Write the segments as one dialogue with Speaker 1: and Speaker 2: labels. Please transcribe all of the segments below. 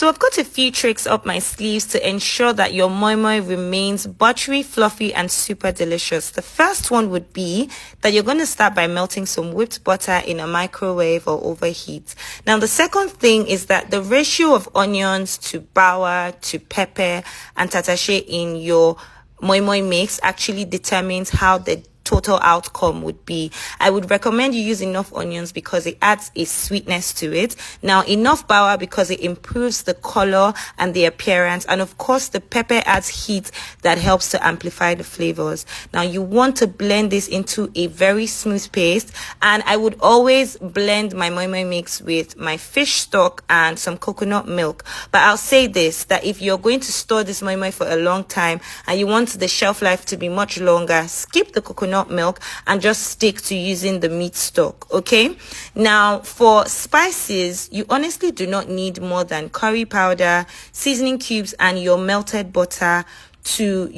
Speaker 1: So I've got a few tricks up my sleeves to ensure that your moi moi remains buttery, fluffy, and super delicious. The first one would be that you're going to start by melting some whipped butter in a microwave or overheat. Now, the second thing is that the ratio of onions to bawa to pepper and tatashe in your moi moi mix actually determines how the total outcome would be. I would recommend you use enough onions because it adds a sweetness to it. Now, enough bawa because it improves the color and the appearance, and of course the pepper adds heat that helps to amplify the flavors. Now, you want to blend this into a very smooth paste, and I would always blend my moi moi mix with my fish stock and some coconut milk. But I'll say this, that if you're going to store this moi moi for a long time and you want the shelf life to be much longer, skip the coconut milk and just stick to using the meat stock. Okay, now for spices, you honestly do not need more than curry powder, seasoning cubes, and your melted butter to,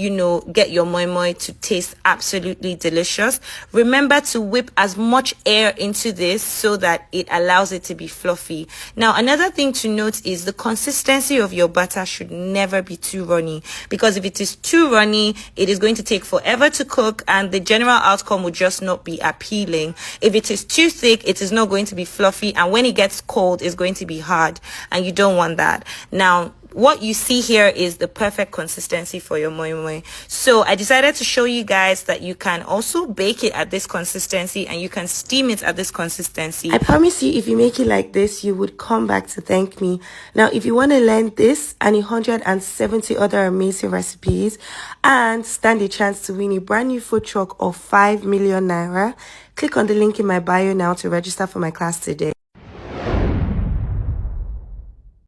Speaker 1: get your moi moi to taste absolutely delicious. Remember to whip as much air into this so that it allows it to be fluffy. Now, another thing to note is the consistency of your butter should never be too runny, because if it is too runny, it is going to take forever to cook and the general outcome will just not be appealing. If it is too thick, it is not going to be fluffy, and when it gets cold, it's going to be hard, and you don't want that. Now, what you see here is the perfect consistency for your moi moi. So I decided to show you guys that you can also bake it at this consistency and you can steam it at this consistency. I promise you, if you make it like this, you would come back to thank me. Now, if you want to learn this and 170 other amazing recipes and stand a chance to win a brand new food truck of 5 million naira, click on the link in my bio now to register for my class today.